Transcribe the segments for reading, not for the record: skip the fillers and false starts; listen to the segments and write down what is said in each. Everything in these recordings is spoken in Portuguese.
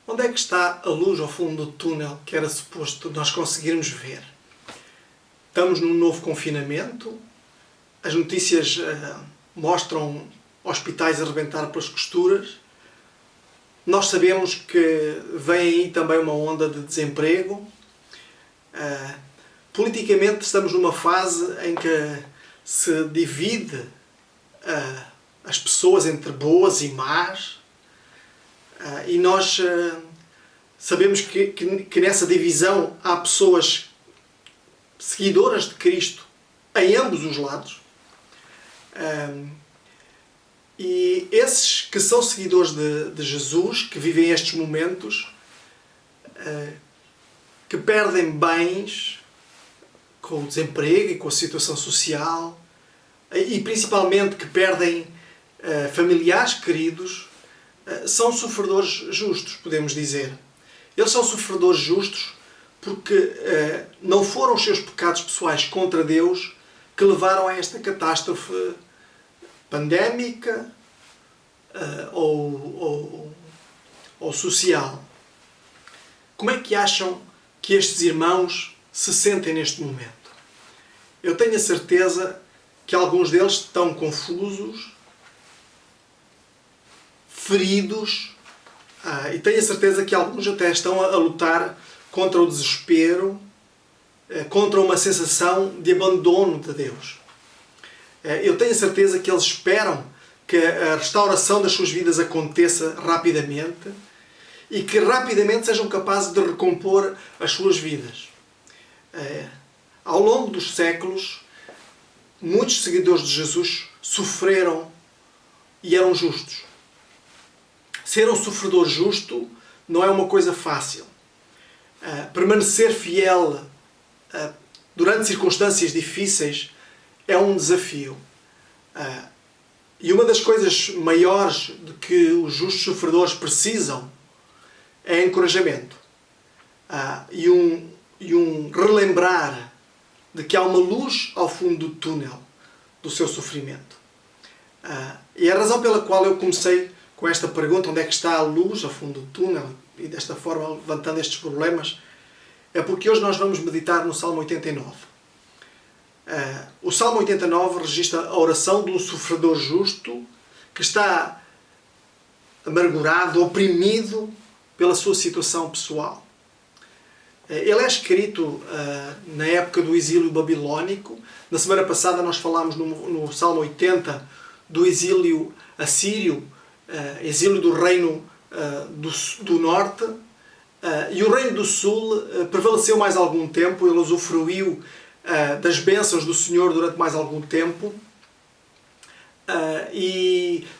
Onde é que está a luz ao fundo do túnel que era suposto nós conseguirmos ver? Estamos num novo confinamento, as notícias mostram hospitais a arrebentar pelas costuras, nós sabemos que vem aí também uma onda de desemprego. Politicamente estamos numa fase em que se divide as pessoas entre boas e más, e nós sabemos que nessa divisão há pessoas seguidoras de Cristo em ambos os lados, e esses que são seguidores de Jesus, que vivem estes momentos, que perdem bens com o desemprego e com a situação social, e principalmente que perdem familiares queridos, são sofredores justos, podemos dizer. Eles são sofredores justos porque não foram os seus pecados pessoais contra Deus que levaram a esta catástrofe pandémica ou social. Como é que acham que estes irmãos se sentem neste momento? Eu tenho a certeza que alguns deles estão confusos, feridos, e tenho a certeza que alguns até estão a lutar contra o desespero, contra uma sensação de abandono de Deus. Eu tenho a certeza que eles esperam que a restauração das suas vidas aconteça rapidamente e que rapidamente sejam capazes de recompor as suas vidas. Ao longo dos séculos, muitos seguidores de Jesus sofreram e eram justos. Ser um sofredor justo não é uma coisa fácil. Permanecer fiel durante circunstâncias difíceis é um desafio. E uma das coisas maiores de que os justos sofredores precisam é encorajamento. E um relembrar de que há uma luz ao fundo do túnel do seu sofrimento. E a razão pela qual eu comecei com esta pergunta, onde é que está a luz ao fundo do túnel, e desta forma levantando estes problemas, é porque hoje nós vamos meditar no Salmo 89. O Salmo 89 registra a oração de um sofredor justo que está amargurado, oprimido pela sua situação pessoal. Ele é escrito na época do exílio babilónico. Na semana passada nós falámos no Salmo 80 do exílio assírio, exílio do reino do norte, e o reino do sul prevaleceu mais algum tempo. Ele usufruiu das bênçãos do Senhor durante mais algum tempo,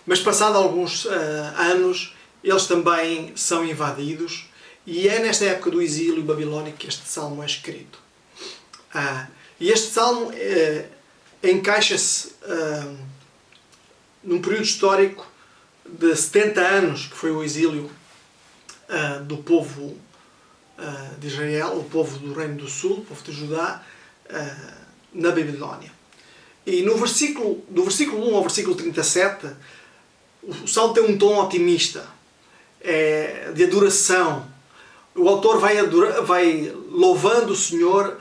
mas passado alguns anos eles também são invadidos, e é nesta época do exílio babilónico que este salmo é escrito. E este salmo encaixa-se num período histórico de 70 anos, que foi o exílio do povo de Israel, o povo do Reino do Sul, o povo de Judá, na Babilónia. E do versículo 1 ao versículo 37, o salmo tem um tom otimista, de adoração. O autor vai louvando o Senhor,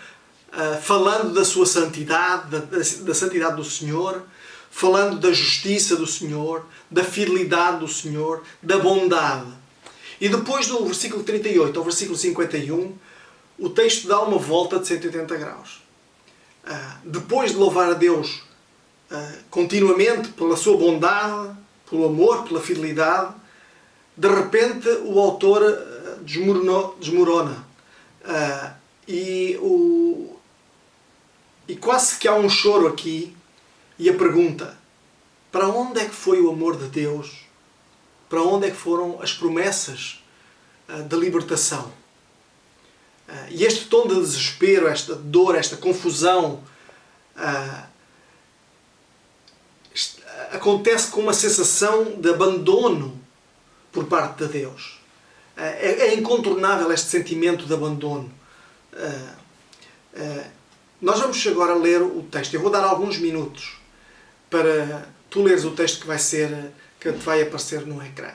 falando da sua santidade, da santidade do Senhor, falando da justiça do Senhor, da fidelidade do Senhor, da bondade. E depois do versículo 38 ao versículo 51, o texto dá uma volta de 180 graus. Depois de louvar a Deus continuamente pela sua bondade, pelo amor, pela fidelidade, de repente o autor desmorona. E quase que há um choro aqui, e a pergunta: para onde é que foi o amor de Deus? Para onde é que foram as promessas da libertação? E este tom de desespero, esta dor, esta confusão, acontece com uma sensação de abandono por parte de Deus. É incontornável este sentimento de abandono. Nós vamos agora ler o texto. Eu vou dar alguns minutos para tu leres o texto que te vai aparecer no ecrã.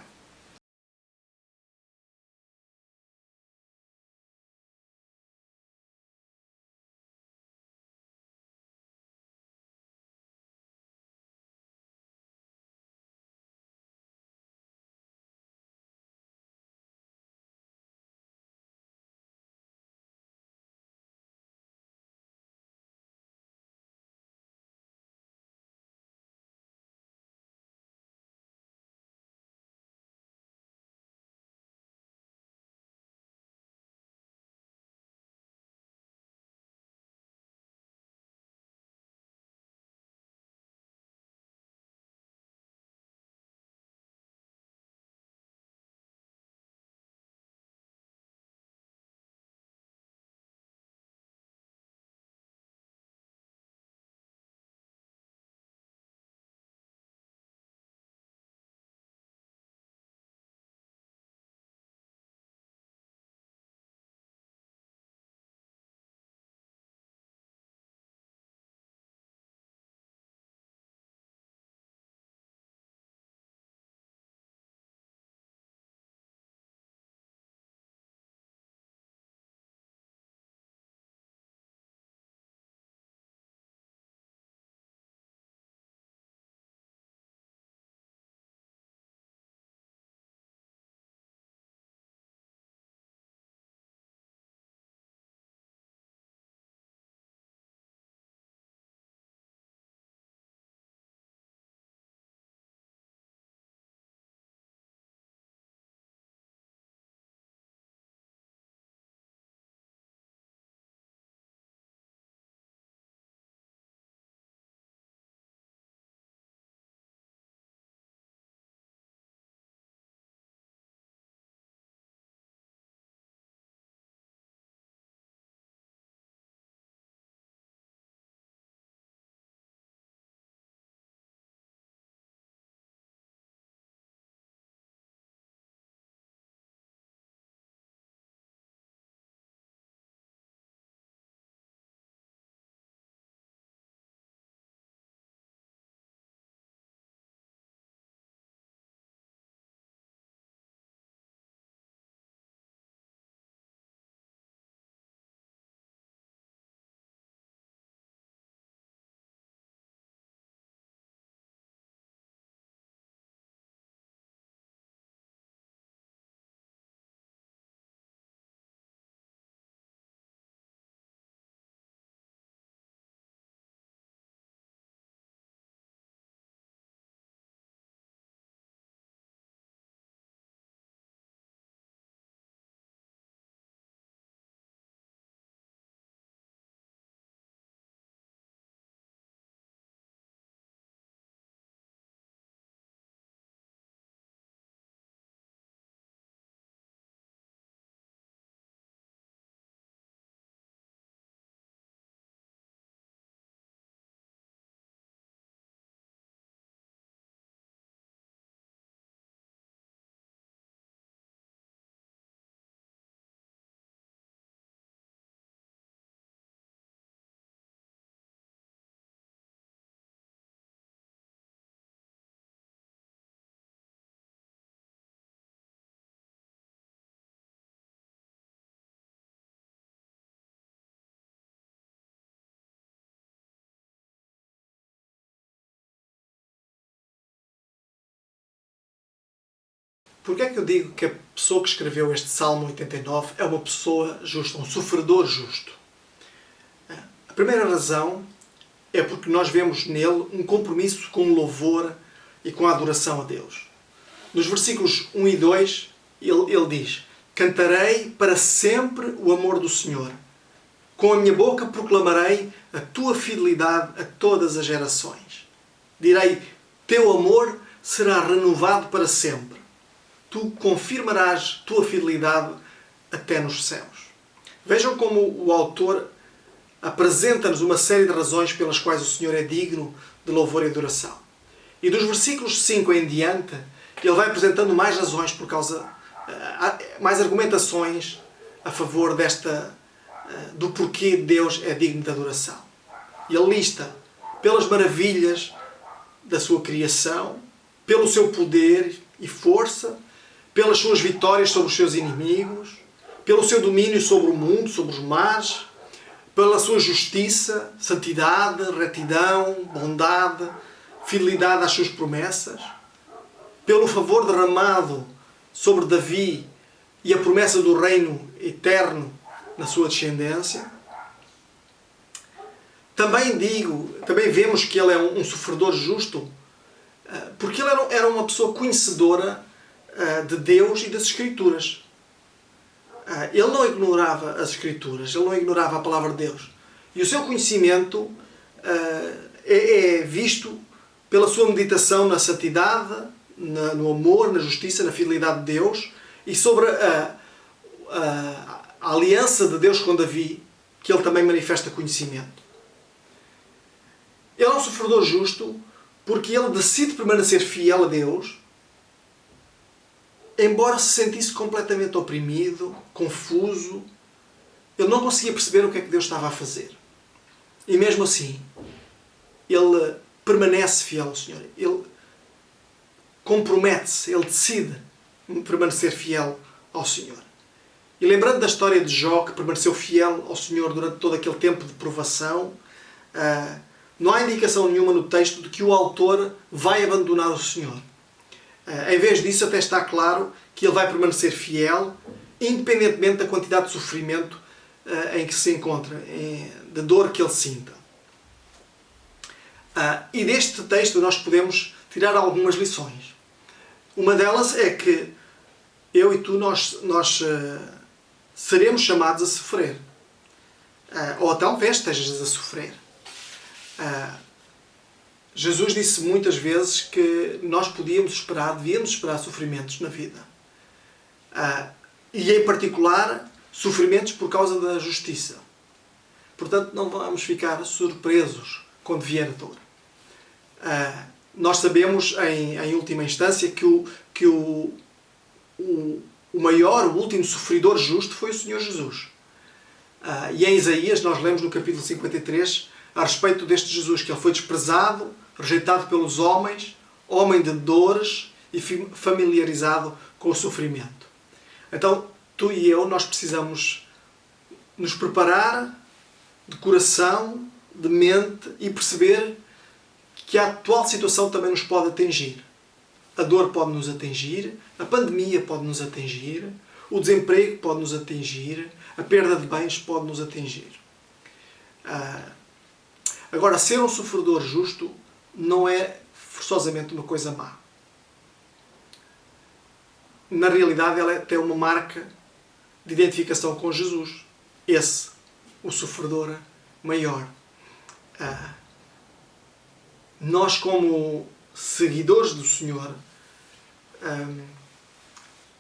Porquê é que eu digo que a pessoa que escreveu este Salmo 89 é uma pessoa justa, um sofredor justo? A primeira razão é porque nós vemos nele um compromisso com o louvor e com a adoração a Deus. Nos versículos 1 e 2, ele diz: cantarei para sempre o amor do Senhor. Com a minha boca proclamarei a tua fidelidade a todas as gerações. Direi: teu amor será renovado para sempre. Tu confirmarás tua fidelidade até nos céus. Vejam como o autor apresenta-nos uma série de razões pelas quais o Senhor é digno de louvor e adoração. E dos versículos 5 em diante, ele vai apresentando mais razões por causa, mais argumentações a favor do porquê Deus é digno de adoração. E ele lista pelas maravilhas da sua criação, pelo seu poder e força, pelas suas vitórias sobre os seus inimigos, pelo seu domínio sobre o mundo, sobre os mares, pela sua justiça, santidade, retidão, bondade, fidelidade às suas promessas, pelo favor derramado sobre Davi e a promessa do reino eterno na sua descendência. Também vemos que ele é um sofredor justo, porque ele era uma pessoa conhecedora de Deus e das Escrituras. Ele não ignorava as Escrituras, ele não ignorava a palavra de Deus. E o seu conhecimento é visto pela sua meditação na santidade, no amor, na justiça, na fidelidade de Deus e sobre a aliança de Deus com Davi, que ele também manifesta conhecimento. Ele é um sofredor justo porque ele decide permanecer fiel a Deus, embora se sentisse completamente oprimido, confuso. Ele não conseguia perceber o que é que Deus estava a fazer. E mesmo assim, ele permanece fiel ao Senhor. Ele compromete-se, ele decide permanecer fiel ao Senhor. E lembrando da história de Jó, que permaneceu fiel ao Senhor durante todo aquele tempo de provação, não há indicação nenhuma no texto de que o autor vai abandonar o Senhor. Em vez disso, até está claro que ele vai permanecer fiel, independentemente da quantidade de sofrimento em que se encontra, da dor que ele sinta. E deste texto nós podemos tirar algumas lições. Uma delas é que eu e tu, nós seremos chamados a sofrer. Ou talvez estejas a sofrer. Jesus disse muitas vezes que nós devíamos esperar sofrimentos na vida. E em particular, sofrimentos por causa da justiça. Portanto, não vamos ficar surpresos quando vier a dor. Nós sabemos, em última instância, que o maior, o último sofredor justo foi o Senhor Jesus. E em Isaías, nós lemos no capítulo 53, a respeito deste Jesus, que ele foi desprezado, rejeitado pelos homens, homem de dores e familiarizado com o sofrimento. Então, tu e eu, nós precisamos nos preparar de coração, de mente e perceber que a atual situação também nos pode atingir. A dor pode nos atingir, a pandemia pode nos atingir, o desemprego pode nos atingir, a perda de bens pode nos atingir. Agora, ser um sofredor justo não é forçosamente uma coisa má. Na realidade, ela tem uma marca de identificação com Jesus. Esse, o sofredor maior. Nós, como seguidores do Senhor,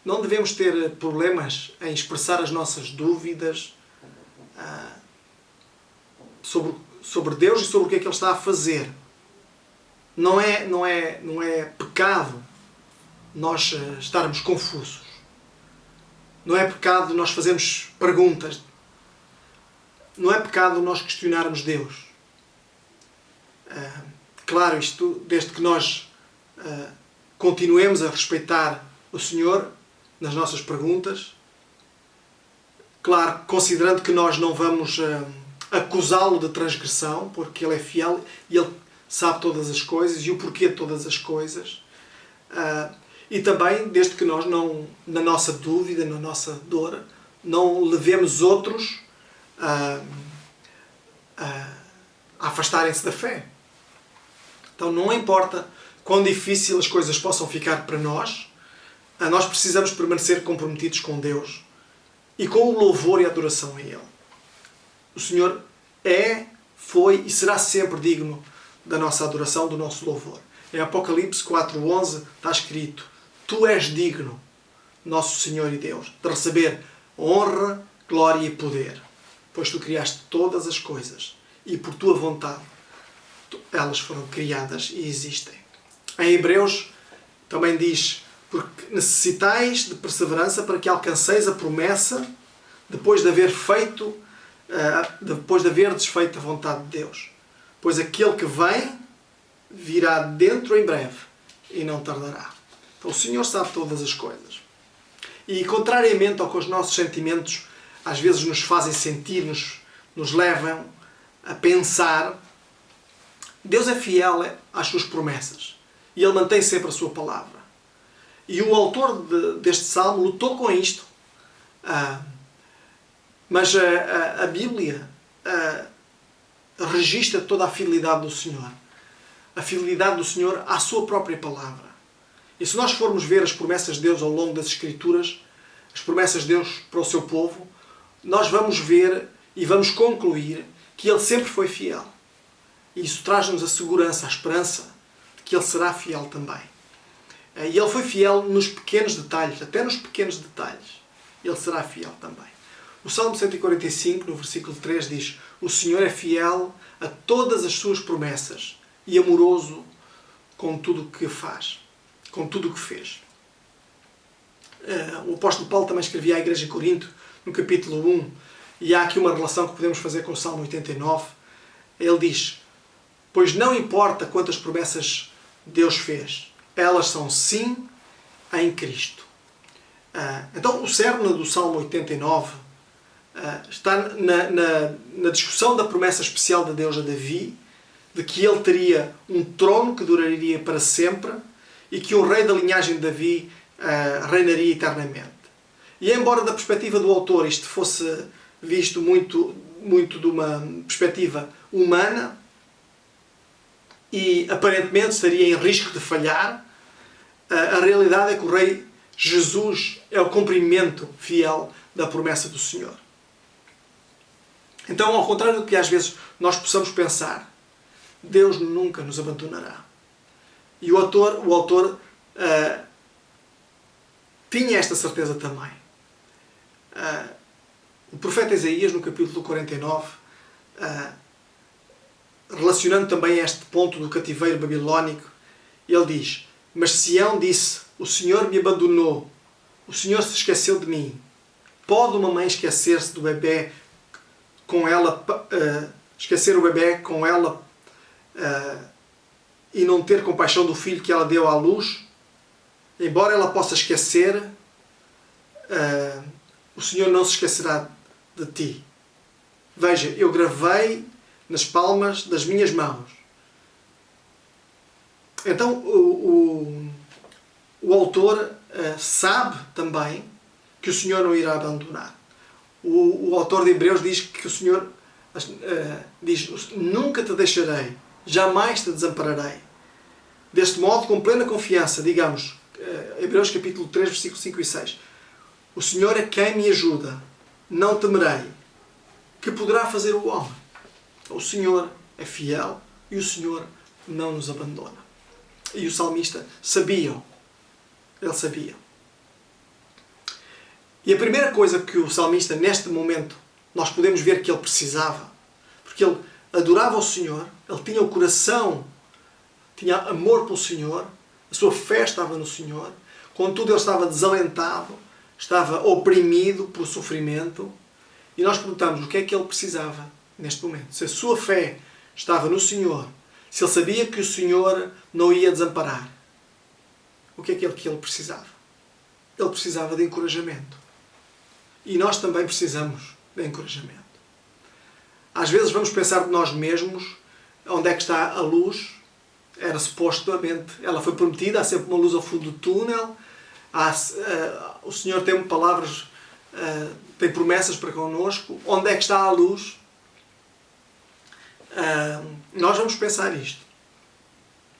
não devemos ter problemas em expressar as nossas dúvidas sobre Deus e sobre o que é que Ele está a fazer. Não é pecado nós estarmos confusos. Não é pecado nós fazermos perguntas. Não é pecado nós questionarmos Deus. Claro, isto desde que nós continuemos a respeitar o Senhor nas nossas perguntas. Claro, considerando que nós não vamos acusá-lo de transgressão, porque Ele é fiel e Ele sabe todas as coisas e o porquê de todas as coisas. E também, desde que nós não, na nossa dúvida, na nossa dor, não levemos outros a afastarem-se da fé. Então não importa quão difícil as coisas possam ficar para nós, nós precisamos permanecer comprometidos com Deus e com o louvor e a adoração a Ele. O Senhor é, foi e será sempre digno da nossa adoração, do nosso louvor. Em Apocalipse 4:11 está escrito: Tu és digno, nosso Senhor e Deus, de receber honra, glória e poder, pois tu criaste todas as coisas e por tua vontade elas foram criadas e existem. Em Hebreus também diz: porque necessitais de perseverança para que alcanceis a promessa depois de haver desfeito a vontade de Deus. Pois aquele que vem virá dentro em breve e não tardará. Então o Senhor sabe todas as coisas. E contrariamente ao que os nossos sentimentos às vezes nos fazem sentir, nos levam a pensar, Deus é fiel às suas promessas. E Ele mantém sempre a sua palavra. E o autor deste salmo lutou com isto. Mas a Bíblia registra toda a fidelidade do Senhor. A fidelidade do Senhor à sua própria palavra. E se nós formos ver as promessas de Deus ao longo das Escrituras, as promessas de Deus para o seu povo, nós vamos ver e vamos concluir que Ele sempre foi fiel. E isso traz-nos a segurança, a esperança de que Ele será fiel também. E Ele foi fiel nos pequenos detalhes, até nos pequenos detalhes. Ele será fiel também. O Salmo 145, no versículo 3, diz: O Senhor é fiel a todas as suas promessas e amoroso com tudo o que faz, com tudo o que fez. O apóstolo Paulo também escrevia à igreja de Corinto, no capítulo 1, e há aqui uma relação que podemos fazer com o Salmo 89. Ele diz: Pois não importa quantas promessas Deus fez, elas são sim em Cristo. Então o cerne do Salmo 89 está na discussão da promessa especial de Deus a Davi, de que ele teria um trono que duraria para sempre e que o rei da linhagem de Davi reinaria eternamente. E embora da perspectiva do autor isto fosse visto muito de uma perspectiva humana e aparentemente estaria em risco de falhar, a realidade é que o rei Jesus é o cumprimento fiel da promessa do Senhor. Então, ao contrário do que às vezes nós possamos pensar, Deus nunca nos abandonará. E o autor tinha esta certeza também. O profeta Isaías, no capítulo 49, relacionando também este ponto do cativeiro babilónico, ele diz: Mas Sião disse: O Senhor me abandonou, o Senhor se esqueceu de mim. Pode uma mãe esquecer-se do bebê com ela, esquecer o bebê com ela e não ter compaixão do filho que ela deu à luz? Embora ela possa esquecer, o Senhor não se esquecerá de ti. Veja, eu gravei nas palmas das minhas mãos. Então o autor sabe também que o Senhor não irá abandonar. O autor de Hebreus diz que o Senhor diz: Nunca te deixarei, jamais te desampararei. Deste modo, com plena confiança, digamos, Hebreus capítulo 3, versículos 5 e 6. O Senhor é quem me ajuda, não temerei. Que poderá fazer o homem? O Senhor é fiel e o Senhor não nos abandona. E o salmista sabia. Ele sabia. E a primeira coisa que o salmista, neste momento, nós podemos ver que ele precisava, porque ele adorava o Senhor, ele tinha o coração, tinha amor pelo Senhor, a sua fé estava no Senhor, contudo ele estava desalentado, estava oprimido por sofrimento, e nós perguntamos o que é que ele precisava neste momento. Se a sua fé estava no Senhor, se ele sabia que o Senhor não ia desamparar, o que é que ele precisava? Ele precisava de encorajamento. E nós também precisamos de encorajamento. Às vezes vamos pensar de nós mesmos onde é que está a luz era supostamente, ela foi prometida, há sempre uma luz ao fundo do túnel, o Senhor tem palavras, tem promessas para connosco. Onde é que está a luz? Nós vamos pensar isto,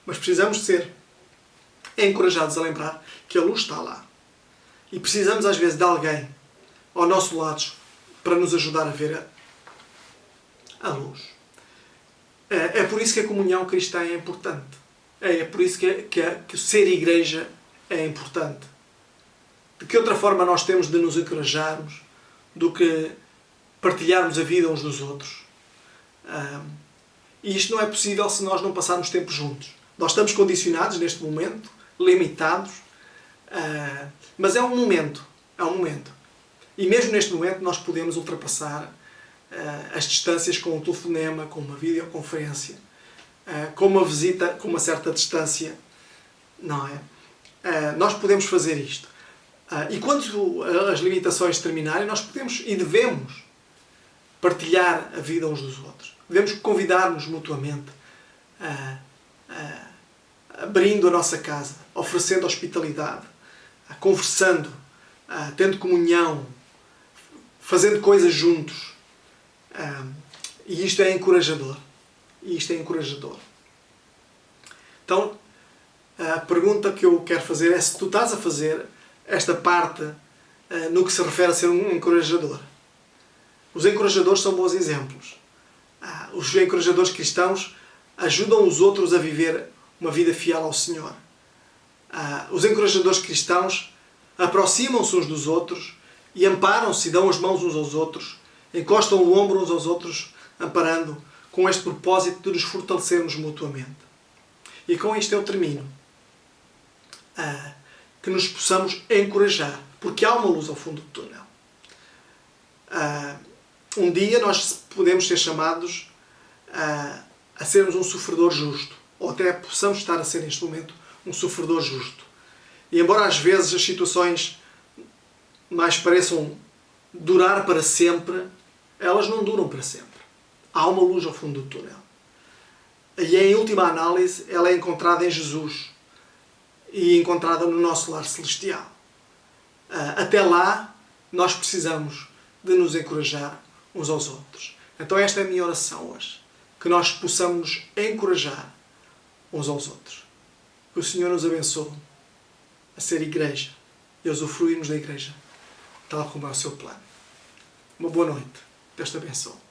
mas precisamos de ser encorajados a lembrar que a luz está lá. E precisamos às vezes de alguém ao nosso lado para nos ajudar a ver a luz. É por isso que a comunhão cristã é importante. É por isso que ser igreja é importante. De que outra forma nós temos de nos encorajarmos do que partilharmos a vida uns dos outros? E isto não é possível se nós não passarmos tempo juntos. Nós estamos condicionados neste momento, limitados, mas é um momento. É um momento. E mesmo neste momento nós podemos ultrapassar as distâncias com um telefonema, com uma videoconferência, com uma visita com uma certa distância. Não é? Nós podemos fazer isto. E quando as limitações terminarem, nós podemos e devemos partilhar a vida uns dos outros. Devemos convidar-nos mutuamente, abrindo a nossa casa, oferecendo hospitalidade, conversando, tendo comunhão, fazendo coisas juntos. E isto é encorajador. Então, a pergunta que eu quero fazer é se tu estás a fazer esta parte no que se refere a ser um encorajador. Os encorajadores são bons exemplos. Os encorajadores cristãos ajudam os outros a viver uma vida fiel ao Senhor. Os encorajadores cristãos aproximam-se uns dos outros e amparam-se e dão as mãos uns aos outros, encostam o ombro uns aos outros, amparando, com este propósito de nos fortalecermos mutuamente. E com isto eu termino. Que nos possamos encorajar, porque há uma luz ao fundo do túnel. Um dia nós podemos ser chamados a sermos um sofredor justo, ou até possamos estar a ser neste momento um sofredor justo. E embora às vezes as situações mais pareçam durar para sempre, elas não duram para sempre. Há uma luz ao fundo do túnel. E em última análise, ela é encontrada em Jesus e encontrada no nosso lar celestial. Até lá, nós precisamos de nos encorajar uns aos outros. Então esta é a minha oração hoje. Que nós possamos encorajar uns aos outros. Que o Senhor nos abençoe a ser igreja e a usufruirmos da igreja tal como é o seu plano. Uma boa noite. Deus te abençoe.